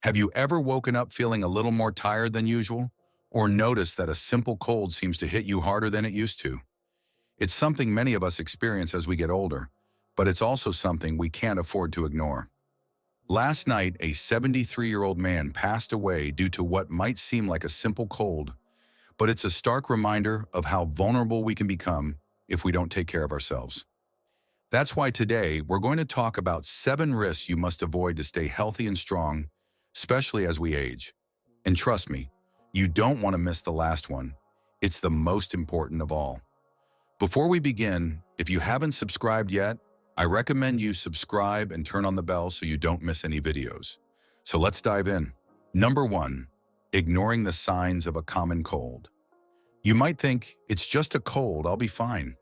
Have you ever woken up feeling a little more tired than usual? Or noticed that a simple cold seems to hit you harder than it used to? It's something many of us experience as we get older, but it's also something we can't afford to ignore. Last night, a 73-year-old man passed away due to what might seem like a simple cold, but it's a stark reminder of how vulnerable we can become if we don't take care of ourselves. That's why today we're going to talk about 7 risks you must avoid to stay healthy and strong, especially as we age. And trust me, you don't want to miss the last one. It's the most important of all. Before we begin, if you haven't subscribed yet, I recommend you subscribe and turn on the bell so you don't miss any videos. So let's dive in. Number 1, ignoring the signs of a common cold. You might think, it's just a cold, I'll be fine.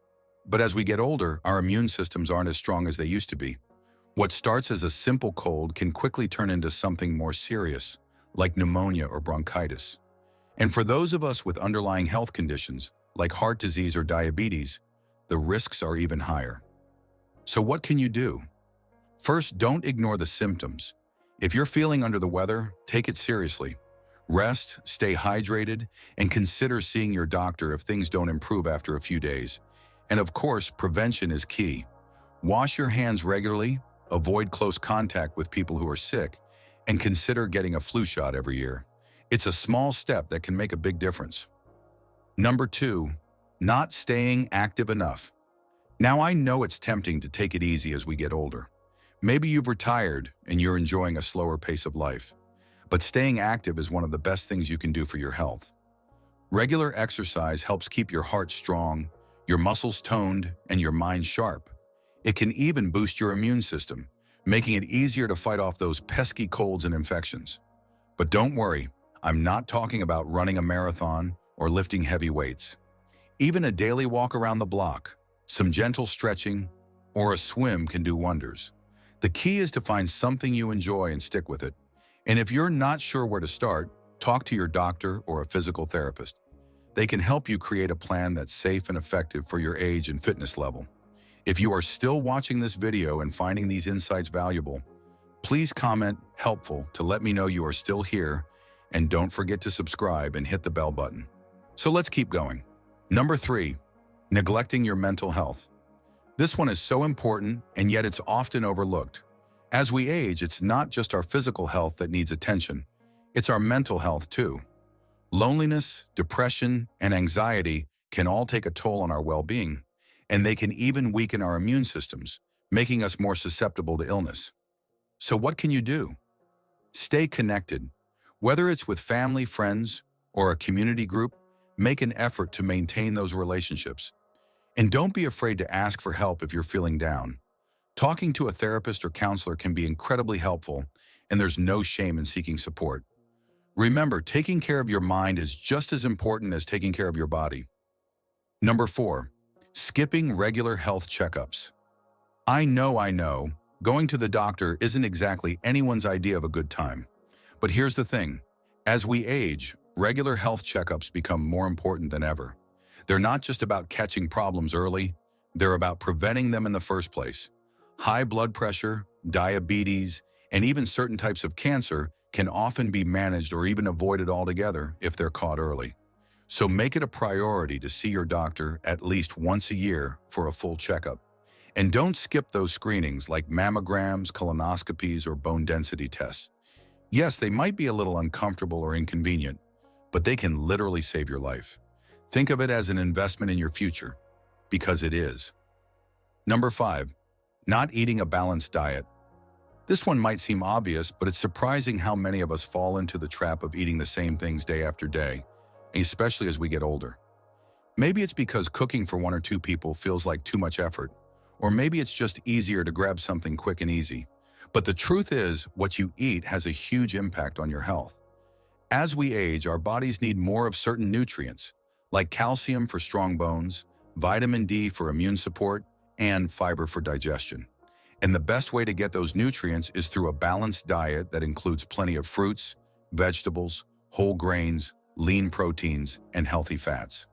But as we get older, our immune systems aren't as strong as they used to be. What starts as a simple cold can quickly turn into something more serious, like pneumonia or bronchitis. And for those of us with underlying health conditions, like heart disease or diabetes, the risks are even higher. So what can you do? First, don't ignore the symptoms. If you're feeling under the weather, take it seriously. Rest, stay hydrated, and consider seeing your doctor if things don't improve after a few days. And of course, prevention is key. Wash your hands regularly, avoid close contact with people who are sick, and consider getting a flu shot every year. It's a small step that can make a big difference. Number 2, not staying active enough. Now I know it's tempting to take it easy as we get older. Maybe you've retired and you're enjoying a slower pace of life. But staying active is one of the best things you can do for your health. Regular exercise helps keep your heart strong, your muscles toned, and your mind sharp. It can even boost your immune system, making it easier to fight off those pesky colds and infections. But don't worry, I'm not talking about running a marathon or lifting heavy weights. Even a daily walk around the block, some gentle stretching, or a swim can do wonders. The key is to find something you enjoy and stick with it. And if you're not sure where to start, talk to your doctor or a physical therapist. They can help you create a plan that's safe and effective for your age and fitness level. If you are still watching this video and finding these insights valuable, please comment "helpful" to let me know you are still here, and don't forget to subscribe and hit the bell button. So let's keep going. Number 3, neglecting your mental health. This one is so important, and yet it's often overlooked. As we age, it's not just our physical health that needs attention, it's our mental health too. Loneliness, depression, and anxiety can all take a toll on our well-being, and they can even weaken our immune systems, making us more susceptible to illness. So what can you do? Stay connected. Whether it's with family, friends, or a community group, make an effort to maintain those relationships. And don't be afraid to ask for help if you're feeling down. Talking to a therapist or counselor can be incredibly helpful, and there's no shame in seeking support. Remember, taking care of your mind is just as important as taking care of your body. Number 4, skipping regular health checkups. I know, going to the doctor isn't exactly anyone's idea of a good time. But here's the thing, as we age, regular health checkups become more important than ever. They're not just about catching problems early, they're about preventing them in the first place. High blood pressure, diabetes, and even certain types of cancer can often be managed or even avoided altogether if they're caught early. So make it a priority to see your doctor at least once a year for a full checkup. And don't skip those screenings like mammograms, colonoscopies, or bone density tests. Yes, they might be a little uncomfortable or inconvenient, but they can literally save your life. Think of it as an investment in your future, because it is. Number 5, not eating a balanced diet. This one might seem obvious, but it's surprising how many of us fall into the trap of eating the same things day after day, especially as we get older. Maybe it's because cooking for 1 or 2 people feels like too much effort, or maybe it's just easier to grab something quick and easy. But the truth is, what you eat has a huge impact on your health. As we age, our bodies need more of certain nutrients, like calcium for strong bones, vitamin D for immune support, and fiber for digestion. And the best way to get those nutrients is through a balanced diet that includes plenty of fruits, vegetables, whole grains, lean proteins, and healthy fats.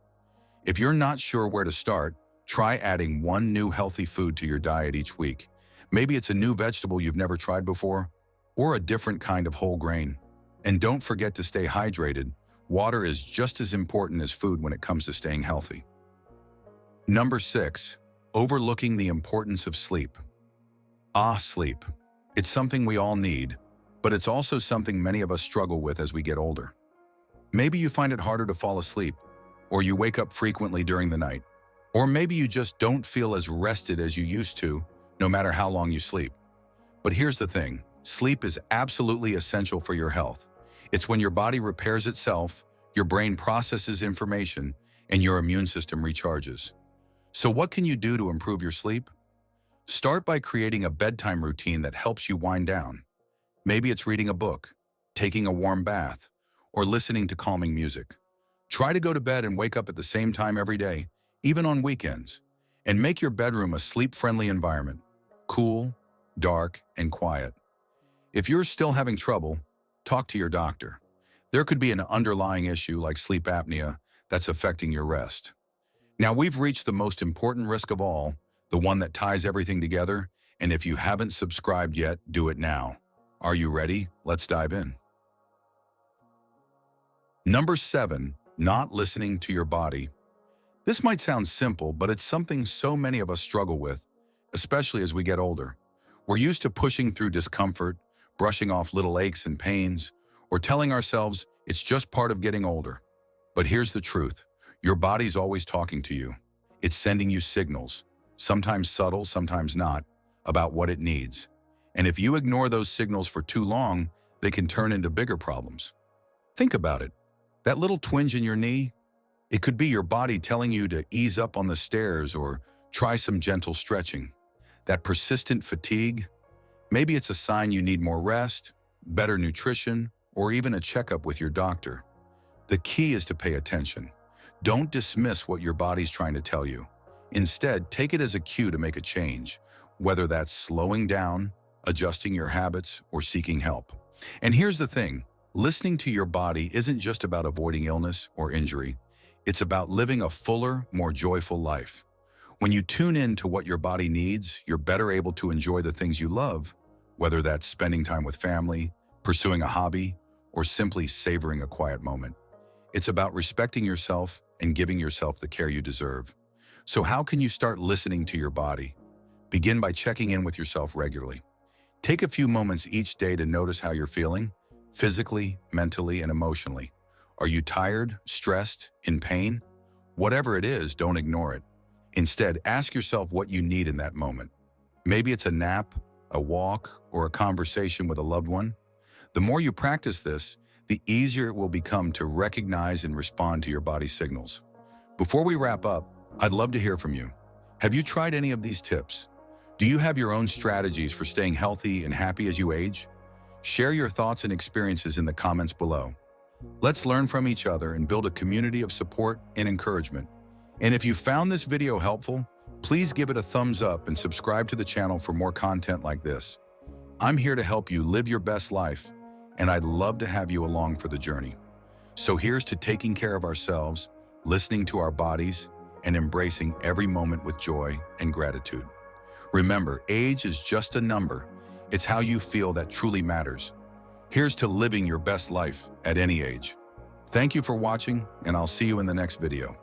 If you're not sure where to start, try adding 1 new healthy food to your diet each week. Maybe it's a new vegetable you've never tried before, or a different kind of whole grain. And don't forget to stay hydrated. Water is just as important as food when it comes to staying healthy. Number 6. Overlooking the importance of sleep. Sleep. It's something we all need, but it's also something many of us struggle with as we get older. Maybe you find it harder to fall asleep, or you wake up frequently during the night, or maybe you just don't feel as rested as you used to, no matter how long you sleep. But here's the thing, sleep is absolutely essential for your health. It's when your body repairs itself, your brain processes information, and your immune system recharges. So what can you do to improve your sleep? Start by creating a bedtime routine that helps you wind down. Maybe it's reading a book, taking a warm bath, or listening to calming music. Try to go to bed and wake up at the same time every day, even on weekends. And make your bedroom a sleep-friendly environment, cool, dark, and quiet. If you're still having trouble, talk to your doctor. There could be an underlying issue like sleep apnea that's affecting your rest. Now we've reached the most important risk of all, the one that ties everything together, and if you haven't subscribed yet, do it now. Are you ready? Let's dive in. Number 7, not listening to your body. This might sound simple, but it's something so many of us struggle with, especially as we get older. We're used to pushing through discomfort, brushing off little aches and pains, or telling ourselves it's just part of getting older. But here's the truth. Your body's always talking to you. It's sending you signals, sometimes subtle, sometimes not, about what it needs. And if you ignore those signals for too long, they can turn into bigger problems. Think about it. That little twinge in your knee, it could be your body telling you to ease up on the stairs or try some gentle stretching. That persistent fatigue, maybe it's a sign you need more rest, better nutrition, or even a checkup with your doctor. The key is to pay attention. Don't dismiss what your body's trying to tell you. Instead, take it as a cue to make a change, whether that's slowing down, adjusting your habits, or seeking help. And here's the thing, listening to your body isn't just about avoiding illness or injury. It's about living a fuller, more joyful life. When you tune in to what your body needs, you're better able to enjoy the things you love, whether that's spending time with family, pursuing a hobby, or simply savoring a quiet moment. It's about respecting yourself and giving yourself the care you deserve. So how can you start listening to your body? Begin by checking in with yourself regularly. Take a few moments each day to notice how you're feeling, physically, mentally, and emotionally. Are you tired, stressed, in pain? Whatever it is, don't ignore it. Instead, ask yourself what you need in that moment. Maybe it's a nap, a walk, or a conversation with a loved one. The more you practice this, the easier it will become to recognize and respond to your body's signals. Before we wrap up, I'd love to hear from you. Have you tried any of these tips? Do you have your own strategies for staying healthy and happy as you age? Share your thoughts and experiences in the comments below. Let's learn from each other and build a community of support and encouragement. And if you found this video helpful, please give it a thumbs up and subscribe to the channel for more content like this. I'm here to help you live your best life, and I'd love to have you along for the journey. So here's to taking care of ourselves, listening to our bodies, and embracing every moment with joy and gratitude. Remember, age is just a number. It's how you feel that truly matters. Here's to living your best life at any age. Thank you for watching, and I'll see you in the next video.